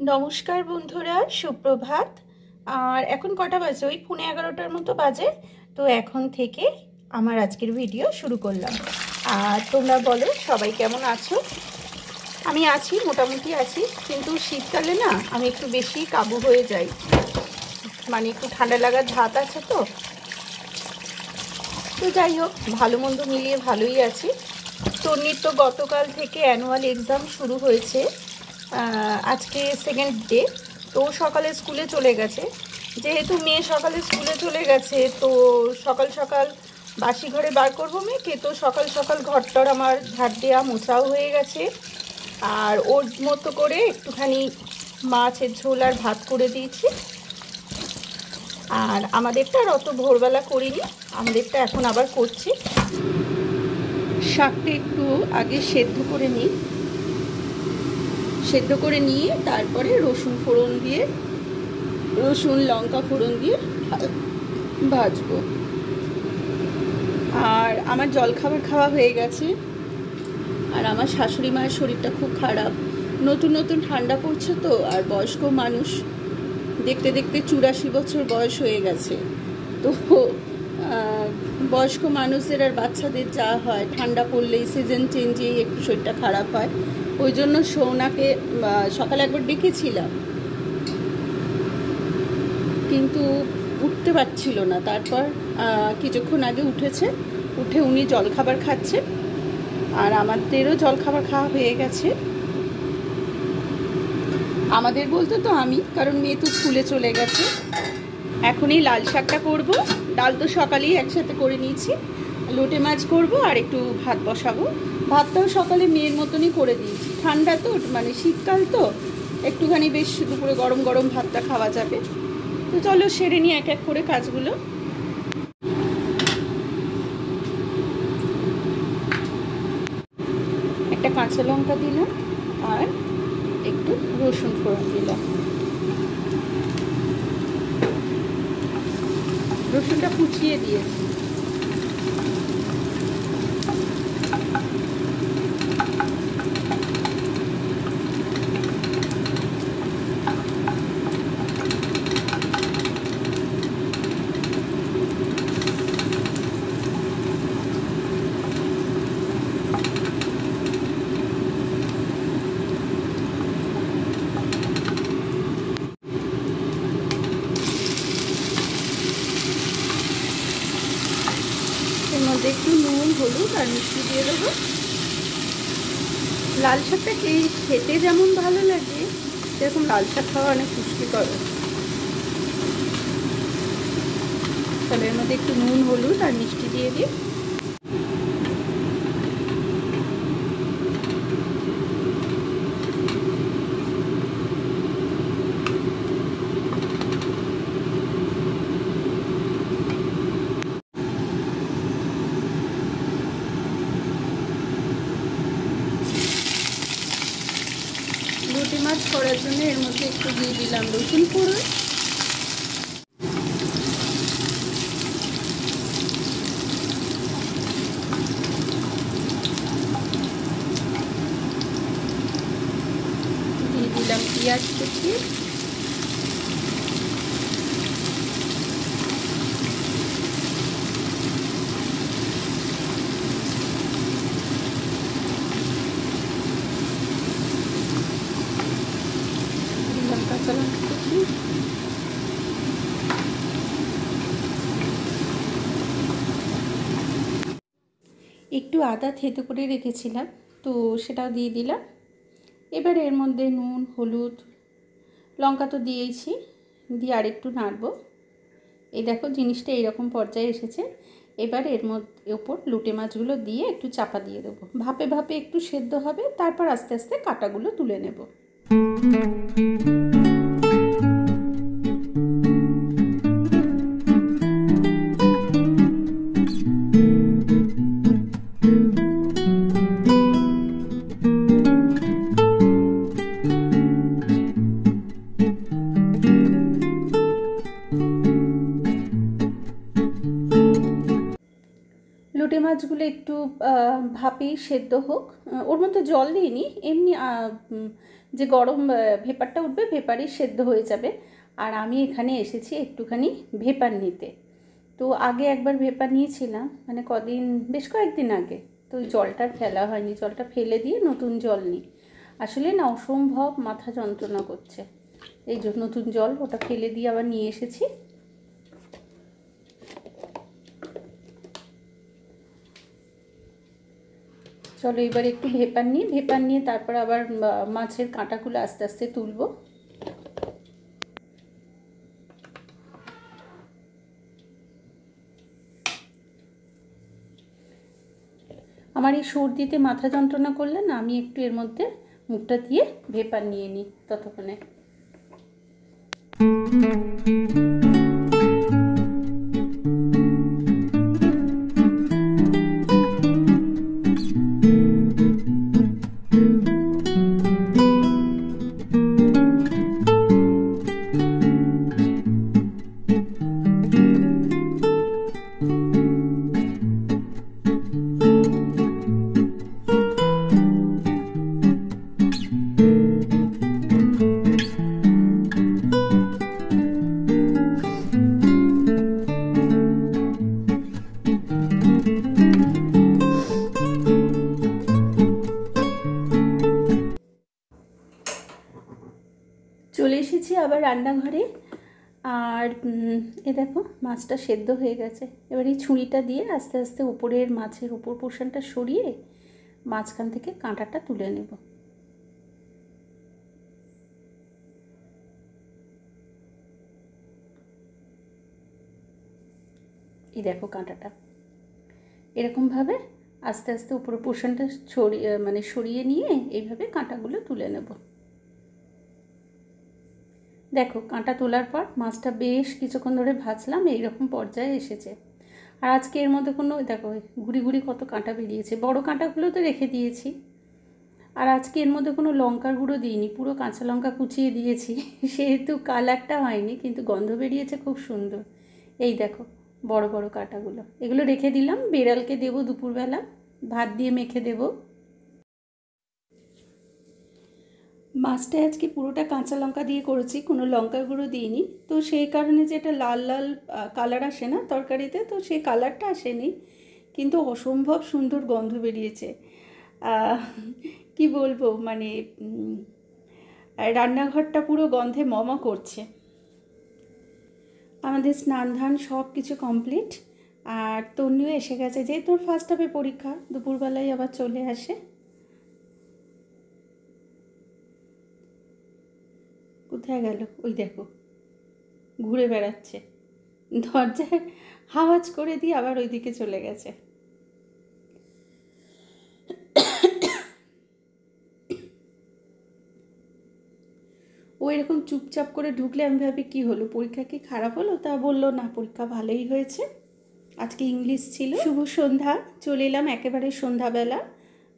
নমস্কার বন্ধুরা, সুপ্রভাত। আর এখন কটা বাজে? ওই 11:30টার মতো বাজে। তো এখন থেকে আমার আজকের ভিডিও শুরু করলাম। আর তোমরা বলো সবাই কেমন আছো? আমি আছি, মোটামুটি আছি, কিন্তু শীতকালে না আমি একটু বেশি কাবু হয়ে যাই, মানে একটু ঠান্ডা লাগার ধাত আছে। তো যাই হোক, ভালো মন্দ মিলিয়ে ভালোই আছি। তন্নির তো গতকাল থেকে অ্যানুয়াল এক্সাম শুরু হয়েছে, আজকে সেকেন্ড ডে। তো সকালে স্কুলে চলে গেছে। যেহেতু মেয়ে সকালে স্কুলে চলে গেছে, তো সকাল সকাল বাসি ঘরে বার করবো মেয়েকে। তো সকাল সকাল ঘরটার আমার ঝাড় দেওয়া মোছাও হয়ে গেছে। আর ওর মতো করে একটুখানি মাছের ঝোল আর ভাত করে দিয়েছি। আর আমাদেরটা আর অত ভোরবেলা করিনি, আমাদেরটা এখন আবার করছি। শাকটা একটু আগে সেদ্ধ করে নিই, সেদ্ধ করে নিয়ে তারপরে রসুন ফোড়ন দিয়ে, রসুন লঙ্কা ফোড়ন দিয়ে ভাজবো। আর আমার জলখাবার খাওয়া হয়ে গেছে। আর আমার শাশুড়ি মায়ের শরীরটা খুব খারাপ। নতুন নতুন ঠান্ডা পড়ছে তো, আর বয়স্ক মানুষ, দেখতে দেখতে 84 বছর বয়স হয়ে গেছে। তো বয়স্ক মানুষদের আর বাচ্চাদের যা হয়, ঠান্ডা পড়লেই সিজন চেঞ্জেই একটু শরীরটা খারাপ হয়। ওই জন্য সৌনাকে সকালে একবার ডেকেছিলাম, কিন্তু উঠতে পারছিল না। তারপর কিছুক্ষণ আগে উঠেছে, উঠে উনি জলখাবার খাচ্ছে। আর আমাদেরও জলখাবার খাওয়া হয়ে গেছে। আমাদের বলতে তো আমি, কারণ মেয়ে তো স্কুলে চলে গেছে। এখনই লাল শাকটা করব, ডাল তো সকালেই একসাথে করে নিয়েছি। লোটে মাছ করব আর একটু ভাত বসাবো। ভাতটাও সকালে মেয়ের মতনই করে দিয়েছি। ঠান্ডা তো, মানে শীতকাল তো, একটুখানি বেশ দুপুরে গরম গরম ভাতটা খাওয়া যাবে। তো চলো সেরে নিই এক এক করে কাজগুলো। একটা কাঁচা লঙ্কা দিলাম আর একটু রসুন ফোড়ন দিলাম। রসুনটা কুচিয়ে দিয়েছি। এর মধ্যে একটু নুন, হলুদ আর মিষ্টি দিয়ে দেবো। লাল শাকটা খেতে যেমন ভালো লাগে, সেরকম লাল শাক খাওয়া অনেক পুষ্টিকর। তাহলে এর মধ্যে একটু নুন, হলুদ আর মিষ্টি দিয়ে দিই। লোটে মাছ করার জন্য এর মধ্যে একটু দিয়ে দিলাম রসুন ফোড়ন। দিয়ে দিলাম পেঁয়াজ কুচি। দিলাম কাঁচা লঙ্কা কুচি। একটু আদা থেতো করে রেখেছিলাম, তো সেটাও দিয়ে দিলাম। এবার এর মধ্যে নুন, হলুদ, লঙ্কা তো দিয়েইছি, দিয়ে আর একটু নাড়বো। এই দেখো জিনিসটা এইরকম পর্যায়ে এসেছে। এবার এর মধ্যে ওপর লোটে মাছগুলো দিয়ে একটু চাপা দিয়ে দেবো। ভাপে ভাপে একটু সেদ্ধ হবে, তারপর আস্তে আস্তে কাটাগুলো তুলে নেব। লোটে মাছগুলো একটু ভাপেই সেদ্ধ হোক। ওর মধ্যে জল দিইনি, এমনি যে গরম ভেপারটা উঠবে ভেপারেই সেদ্ধ হয়ে যাবে। আর আমি এখানে এসেছি একটুখানি ভেপার নিতে। তো আগে একবার ভেপার নিয়েছিলাম, মানে বেশ কয়েকদিন আগে। তো ওই জলটা ফেলা হয়নি, জলটা ফেলে দিয়ে নতুন জল নিই। আসলে না অসম্ভব মাথা যন্ত্রণা করছে, এই জন্য নতুন জল ওটা ফেলে দিয়ে আবার নিয়ে এসেছি। চলো এবার একটু ভেপার নিয়ে তারপর আবার মাছের কাঁটাগুলো আস্তে আস্তে তুলবো। আমার এই সর্দিতে মাথা যন্ত্রণা করলে না, আমি একটু এর মধ্যে মুখটা দিয়ে ভেপার নিয়ে নিই ততক্ষণে। চলে এসেছি আবার রান্নাঘরে। আর এ দেখো মাছটা সেদ্ধ হয়ে গেছে। এবার এই ছুরিটা দিয়ে আস্তে আস্তে উপরের মাছের উপর পোর্শনটা সরিয়ে মাঝখান থেকে কাঁটাটা তুলে নেব। এই দেখো কাঁটাটা এরকমভাবে আস্তে আস্তে উপরের পোর্শনটা সরিয়ে নিয়ে এইভাবে কাঁটাগুলো তুলে নেব। দেখো কাঁটা তোলার পর মাছটা বেশ কিছুক্ষণ ধরে ভাজলাম, এইরকম পর্যায়ে এসেছে। আর আজকে এর মধ্যে কোনো দেখো গুড়ি গুড়ি কত কাঁটা বেরিয়েছে, বড় কাঁটাগুলো তো রেখে দিয়েছি। আর আজকে এর মধ্যে কোনো লঙ্কার গুঁড়ো দিইনি, পুরো কাঁচা লঙ্কা কুচিয়ে দিয়েছি, সেহেতু কালারটা হয়নি, কিন্তু গন্ধ বেরিয়েছে খুব সুন্দর। এই দেখো বড় বড় কাঁটাগুলো, এগুলো রেখে দিলাম, বেড়ালকে দেবো দুপুরবেলা, ভাত দিয়ে মেখে দেবো। মাছটা আজকে পুরোটা কাঁচা লঙ্কা দিয়ে করেছি, কোনো লঙ্কার গুঁড়ো দিইনি। তো সেই কারণে যে এটা লাল লাল কালার আসে না তরকারিতে, তো সেই কালারটা আসেনি, কিন্তু অসম্ভব সুন্দর গন্ধ বেরিয়েছে। কি বলবো, মানে রান্নাঘরটা পুরো গন্ধে মমা করছে। আমাদের স্নান ধান সব কিছু কমপ্লিট। আর তন্নিও এসে গেছে, যে তোর ফার্স্ট হাফে পরীক্ষা, দুপুরবেলায় আবার চলে আসে। কোথায় গেল? ওই দেখো ঘুরে বেড়াচ্ছে, দরজায় আওয়াজ করে দিয়ে আবার ওইদিকে চলে গেছে। ও এরকম চুপচাপ করে ঢুকলে আমি ভাবি কী হলো, পরীক্ষা কি খারাপ হলো? তা বললো না, পরীক্ষা ভালোই হয়েছে, আজকে ইংলিশ ছিল। শুভ সন্ধ্যা, চলে এলাম একেবারে সন্ধ্যাবেলা।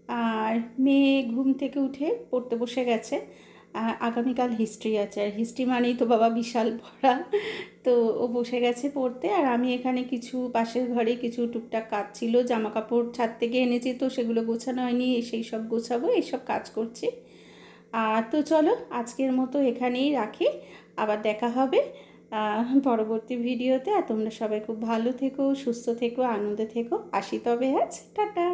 আর মেয়ে ঘুম থেকে উঠে পড়তে বসে গেছে। আগামীকাল হিস্ট্রি আছে, আর হিস্ট্রি মানেই তো বাবা বিশাল পড়া। তো ও বসে গেছে পড়তে, আর আমি এখানে কিছু পাশের ঘরে কিছু টুকটাক কাজ ছিল, জামা কাপড় ছাদ থেকে এনেছি, তো সেগুলো গোছানো হয়নি, সেই সব গোছাবো, এইসব কাজ করছি। তো চলো আজকের মতো এখানেই রাখি, আবার দেখা হবে পরবর্তী ভিডিওতে। আর তোমরা সবাই খুব ভালো থেকো, সুস্থ থেকো, আনন্দে থেকো। আসি তবে আজ, টাটা।